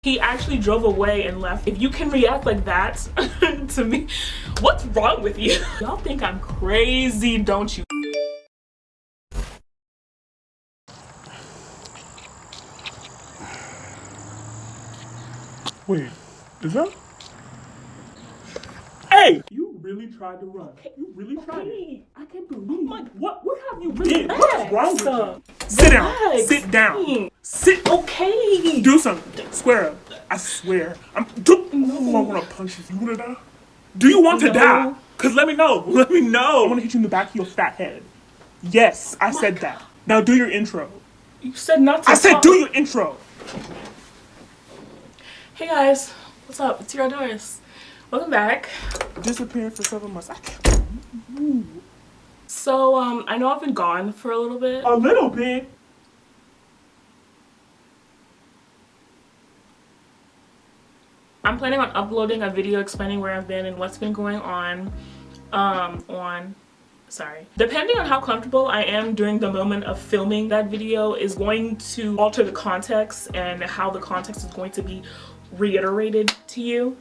He actually drove away and left. If you can react like that to me, what's wrong with you? Y'all think I'm crazy, don't you? Wait, is that? Hey! You really tried to run. You really tried it. I can't believe. Like, what have you did? Relax. What is wrong with you? Sit down. Sit down. Sit. Okay. Do something. Square up. I swear. I want to punch you. You want to die? Do you want to die? Cause let me know. Let me know. I want to hit you in the back of your fat head. Yes, I said that. Now do your intro. You said not to. I said do your intro. Hey guys, what's up? It's your Doris. Welcome back. Disappeared for 7 months. I can't. So I know I've been gone for a little bit. A little bit. I'm planning on uploading a video explaining where I've been and what's been going on. Depending on how comfortable I am during the moment of filming that video is going to alter the context and how the context is going to be reiterated to you.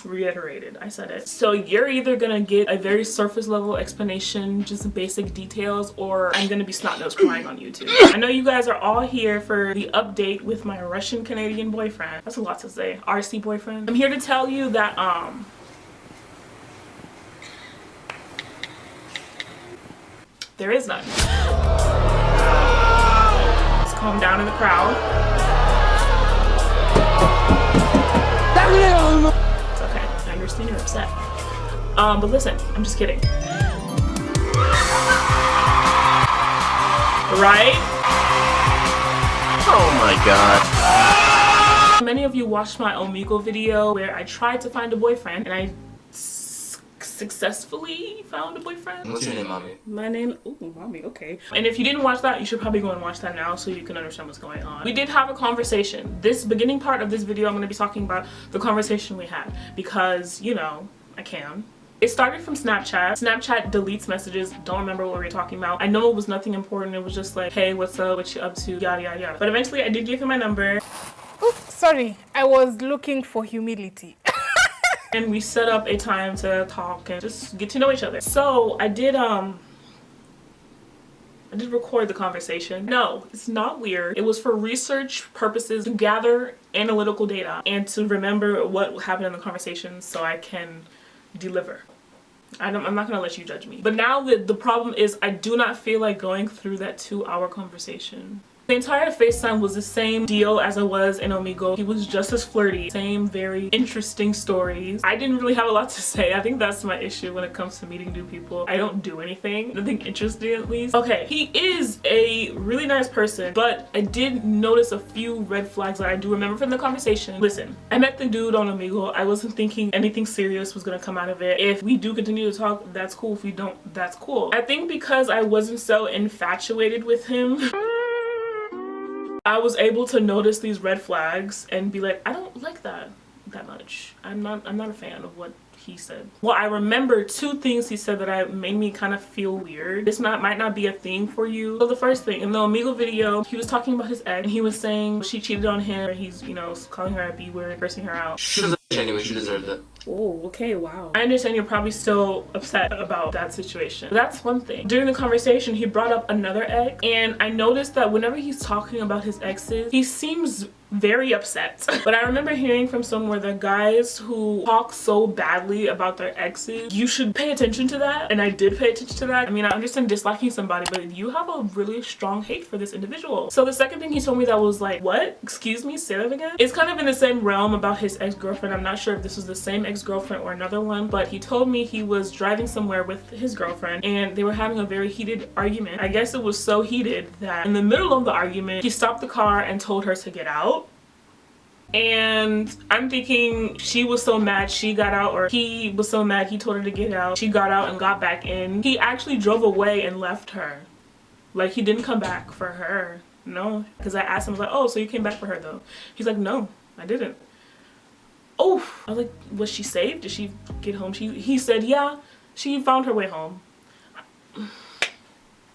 Reiterated, I said it. So you're either gonna get a very surface level explanation, just basic details, or I'm gonna be snot-nosed crying on YouTube. I know you guys are all here for the update with my Russian Canadian boyfriend. That's a lot to say. RC boyfriend. I'm here to tell you that there is none. Let's calm down in the crowd. It's okay. I understand you're upset. But listen, I'm just kidding. Right? Oh my god. Many of you watched my Omegle video where I tried to find a boyfriend and I successfully found a boyfriend. What's your name, mommy? My name, ooh, mommy, okay. And if you didn't watch that, you should probably go and watch that now so you can understand what's going on. We did have a conversation. This beginning part of this video, I'm gonna be talking about the conversation we had because, you know, I can. It started from Snapchat. Snapchat deletes messages. Don't remember what we were talking about. I know it was nothing important. It was just like, hey, what's up? What you up to? Yada, yada, yada. But eventually I did give him my number. Oops, sorry. I was looking for humility. And we set up a time to talk and just get to know each other. So I did record the conversation. No, it's not weird. It was for research purposes to gather analytical data and to remember what happened in the conversation so I can deliver. I'm not gonna let you judge me. But now the problem is I do not feel like going through that 2-hour conversation. The entire FaceTime was the same deal as it was in Omegle. He was just as flirty. Same very interesting stories. I didn't really have a lot to say. I think that's my issue when it comes to meeting new people. I don't do anything. Nothing interesting at least. Okay, he is a really nice person, but I did notice a few red flags that I do remember from the conversation. Listen, I met the dude on Omegle. I wasn't thinking anything serious was gonna come out of it. If we do continue to talk, that's cool. If we don't, that's cool. I think because I wasn't so infatuated with him, I was able to notice these red flags and be like, I don't like that much. I'm not a fan of what he said. Well, I remember 2 things he said that made me kind of feel weird. This might not be a thing for you. So the first thing, in the Omegle video, he was talking about his ex and he was saying she cheated on him. He's, you know, calling her a B-word, cursing her out. She deserved it anyway, she deserved it. Oh, okay, wow. I understand you're probably still upset about that situation. But that's one thing. During the conversation, he brought up another ex, and I noticed that whenever he's talking about his exes, he seems very upset. But I remember hearing from somewhere that guys who talk so badly about their exes, you should pay attention to that. And I did pay attention to that. I mean, I understand disliking somebody, but you have a really strong hate for this individual. So the second thing he told me that was like, what? Excuse me, say that again? It's kind of in the same realm about his ex-girlfriend. I'm not sure if this was the same ex-girlfriend or another one, but he told me he was driving somewhere with his girlfriend and they were having a very heated argument. I guess it was so heated that in the middle of the argument, he stopped the car and told her to get out. And I'm thinking she was so mad she got out, or he was so mad he told her to get out. She got out and got back in. He actually drove away and left her. Like, he didn't come back for her. No, because I asked him, I was like, oh, so you came back for her though? He's like, no, I didn't. Oh, I was like, was she safe? Did she get home? He said, yeah, she found her way home.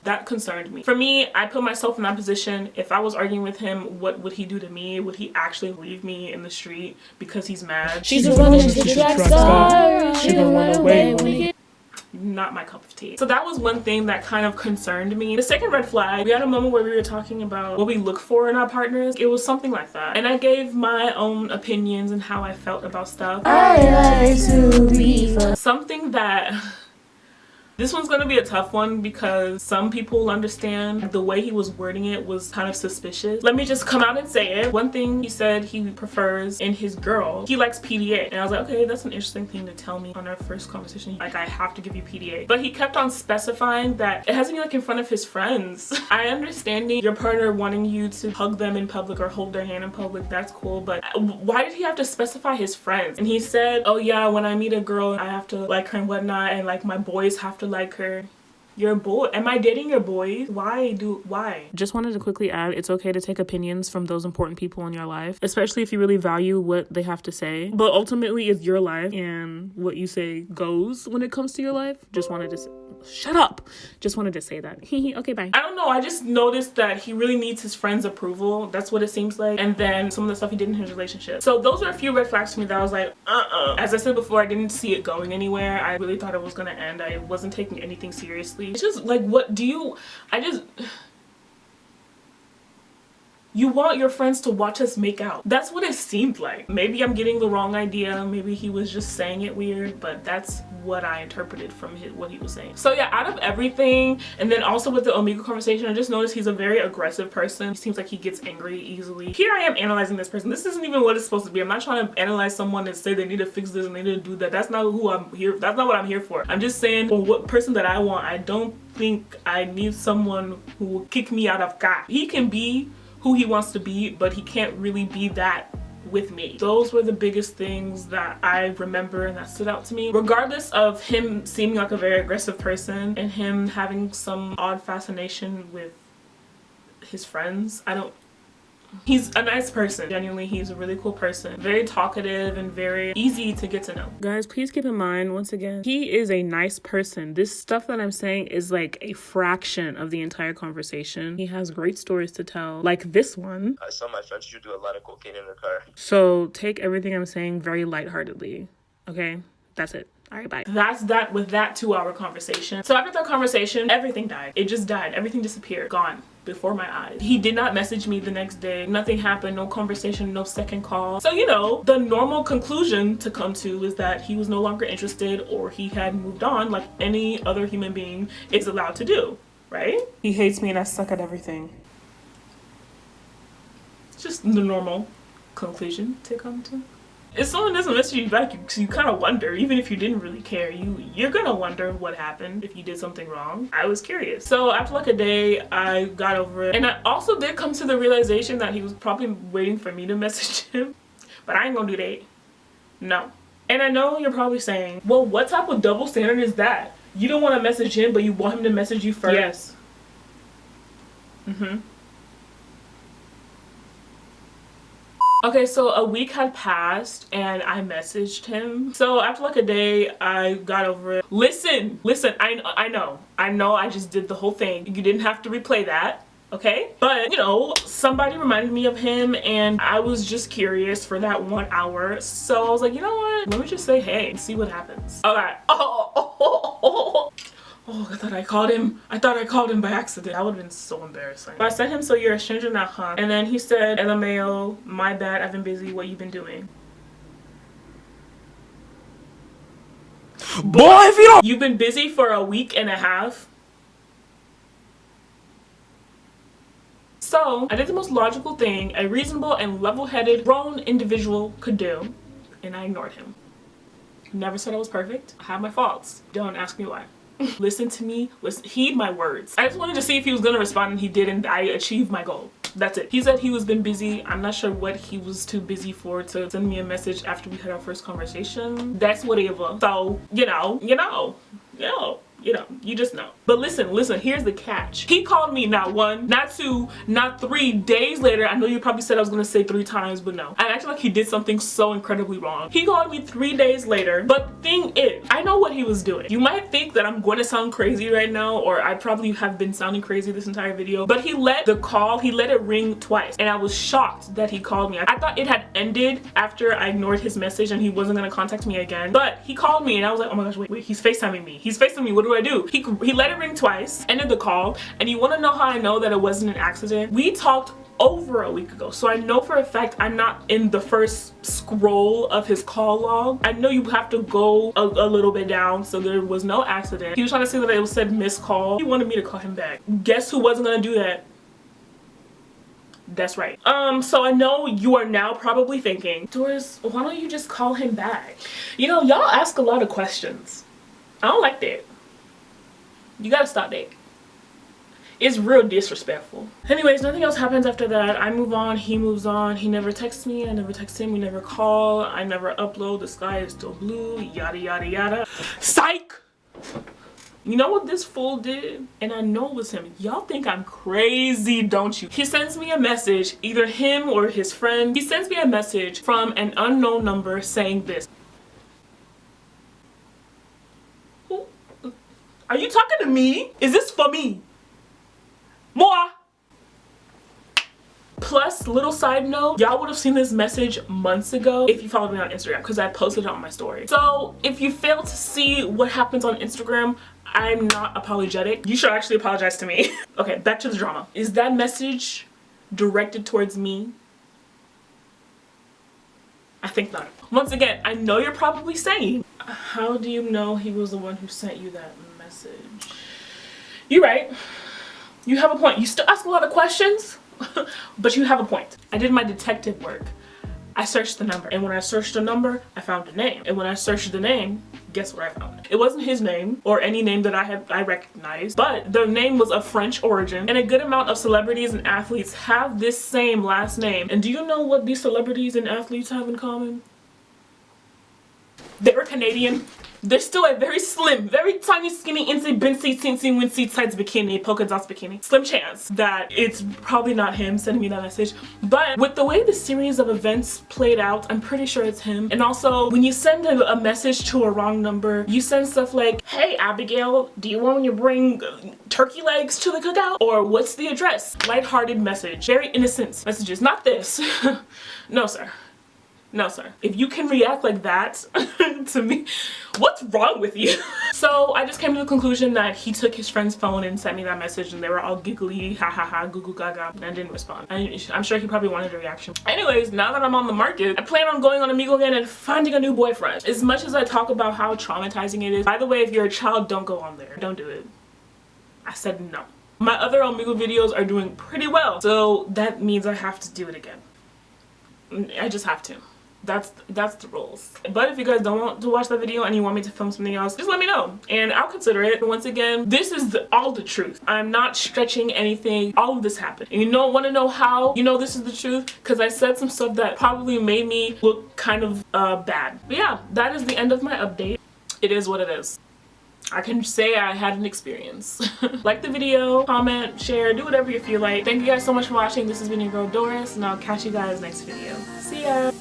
That concerned me. For me, I put myself in that position. If I was arguing with him, what would he do to me? Would he actually leave me in the street because he's mad? She's a runner, she's a track star. She gon' run away when you get. Not my cup of tea. So that was one thing that kind of concerned me. The second red flag, we had a moment where we were talking about what we look for in our partners. It was something like that. And I gave my own opinions and how I felt about stuff. I like to be fun. Something that... This one's gonna be a tough one because some people understand the way he was wording it was kind of suspicious. Let me just come out and say it. One thing he said he prefers in his girl, he likes PDA. And I was like, okay, that's an interesting thing to tell me on our first conversation. Like, I have to give you PDA. But he kept on specifying that it has to be like in front of his friends. I understand your partner wanting you to hug them in public or hold their hand in public, that's cool. But why did he have to specify his friends? And he said, oh yeah, when I meet a girl, I have to like her and whatnot. And like my boys have to like her. You're a boy. Am I dating your boy? Why? Just wanted to quickly add, it's okay to take opinions from those important people in your life, especially if you really value what they have to say. But ultimately, it's your life, and what you say goes when it comes to your life. Just wanted to shut up. Just wanted to say that. Okay, bye. I don't know. I just noticed that he really needs his friends' approval. That's what it seems like. And then some of the stuff he did in his relationship. So those are a few red flags to me that I was like, As I said before, I didn't see it going anywhere. I really thought it was gonna end. I wasn't taking anything seriously. It's just like, what do you... You want your friends to watch us make out. That's what it seemed like. Maybe I'm getting the wrong idea. Maybe he was just saying it weird, but that's what I interpreted from what he was saying. So yeah, out of everything, and then also with the Omegle conversation, I just noticed he's a very aggressive person. He seems like he gets angry easily. Here I am analyzing this person. This isn't even what it's supposed to be. I'm not trying to analyze someone and say they need to fix this and they need to do that. That's not who I'm here. That's not what I'm here for. I'm just saying, for what person that I want, I don't think I need someone who will kick me out of God. He can be who he wants to be, but he can't really be that with me. Those were the biggest things that I remember and that stood out to me. Regardless of him seeming like a very aggressive person and him having some odd fascination with his friends, he's a nice person. Genuinely, he's a really cool person. Very talkative and very easy to get to know. Guys, please keep in mind, once again, he is a nice person. This stuff that I'm saying is like a fraction of the entire conversation. He has great stories to tell, like this one. I saw my friends used to do a lot of cocaine in their car. So take everything I'm saying very lightheartedly, okay? That's it. All right, bye. That's that with that 2-hour conversation. So after that conversation, everything died. It just died. Everything disappeared. Gone. Before my eyes. He did not message me the next day. Nothing happened. No conversation. No second call. So, you know, the normal conclusion to come to is that he was no longer interested or he had moved on like any other human being is allowed to do, right? He hates me and I suck at everything. It's just the normal conclusion to come to. If someone doesn't message you back, you kind of wonder, even if you didn't really care, you're gonna wonder what happened if you did something wrong. I was curious. So after like a day, I got over it. And I also did come to the realization that he was probably waiting for me to message him. But I ain't gonna do that. No. And I know you're probably saying, well, what type of double standard is that? You don't want to message him, but you want him to message you first? Yes. Okay, so a week had passed and I messaged him. So after like a day, I got over it. Listen, I know I just did the whole thing. You didn't have to replay that, okay? But, you know, somebody reminded me of him and I was just curious for that 1 hour. So I was like, you know what? Let me just say hey and see what happens. Okay. Oh, I thought I called him by accident. That would have been so embarrassing. But I sent him, so you're a stranger now, huh? And then he said, LMAO, my bad, I've been busy. What you been doing? Boy, if you don't... You've been busy for a week and a half? So, I did the most logical thing a reasonable and level-headed grown individual could do, and I ignored him. Never said I was perfect. I have my faults. Don't ask me why. Listen to me, heed my words. I just wanted to see if he was gonna respond and he didn't. I achieved my goal. That's it. He said he was been busy. I'm not sure what he was too busy for to send me a message after we had our first conversation. That's whatever. So, you know, You know, you just know. But listen, here's the catch. He called me not 1, not 2, not 3 days later. I know you probably said I was gonna say 3 times, but no. I acted like he did something so incredibly wrong. He called me 3 days later, but the thing is, I know what he was doing. You might think that I'm going to sound crazy right now, or I probably have been sounding crazy this entire video, but he let it ring twice, and I was shocked that he called me. I thought it had ended after I ignored his message and he wasn't gonna contact me again, but he called me and I was like, oh my gosh, wait, he's FaceTiming me. He's FaceTiming me, what do I do? He let it ring twice, ended the call, and you wanna know how I know that it wasn't an accident? We talked over a week ago, so I know for a fact I'm not in the first scroll of his call log. I know you have to go a little bit down, so there was no accident. He was trying to say that it said missed call. He wanted me to call him back. Guess who wasn't gonna do that? That's right. So I know you are now probably thinking, Doris, why don't you just call him back? You know, y'all ask a lot of questions. I don't like that. You gotta stop that. It's real disrespectful. Anyways, nothing else happens after that. I move on, he moves on. He never texts me, I never text him, we never call, I never upload, the sky is still blue, yada yada yada. Psych! You know what this fool did? And I know it was him. Y'all think I'm crazy, don't you? He sends me a message, either him or his friend. He sends me a message from an unknown number saying this. Who? Are you talking to me? Is this for me? More. Plus, little side note, y'all would have seen this message months ago if you followed me on Instagram, because I posted it on my story. So if you fail to see what happens on Instagram, I'm not apologetic. You should actually apologize to me. Okay, back to the drama. Is that message directed towards me? I think not. Once again, I know you're probably saying, how do you know he was the one who sent you that message? You're right. You have a point. You still ask a lot of questions, but you have a point. I did my detective work. I searched the number, and when I searched the number, I found a name. And when I searched the name, guess what I found? It wasn't his name or any name that I recognized, but the name was of French origin, and a good amount of celebrities and athletes have this same last name. And do you know what these celebrities and athletes have in common? They're Canadian. They're still a very slim, very tiny, skinny, insy, binsy, teensy, winsy, tights bikini, polka dots bikini. Slim chance that it's probably not him sending me that message. But with the way the series of events played out, I'm pretty sure it's him. And also, when you send a message to a wrong number, you send stuff like, hey, Abigail, do you want me to bring turkey legs to the cookout? Or what's the address? Lighthearted message. Very innocent messages. Not this. No, sir. No, sir. If you can react like that to me, what's wrong with you? So I just came to the conclusion that he took his friend's phone and sent me that message, and they were all giggly, ha ha ha, goo goo gaga, and I didn't respond. I'm sure he probably wanted a reaction. Anyways, now that I'm on the market, I plan on going on Omegle again and finding a new boyfriend. As much as I talk about how traumatizing it is, by the way, if you're a child, don't go on there. Don't do it. I said no. My other Omegle videos are doing pretty well, so that means I have to do it again. I just have to. That's the rules. But if you guys don't want to watch that video and you want me to film something else, just let me know and I'll consider it. Once again, this is all the truth. I'm not stretching anything. All of this happened. And you don't want to know how you know this is the truth? Because I said some stuff that probably made me look kind of bad. But yeah, that is the end of my update. It is what it is. I can say I had an experience. Like the video, comment, share, do whatever you feel like. Thank you guys so much for watching. This has been your girl Doris, and I'll catch you guys next video. See ya!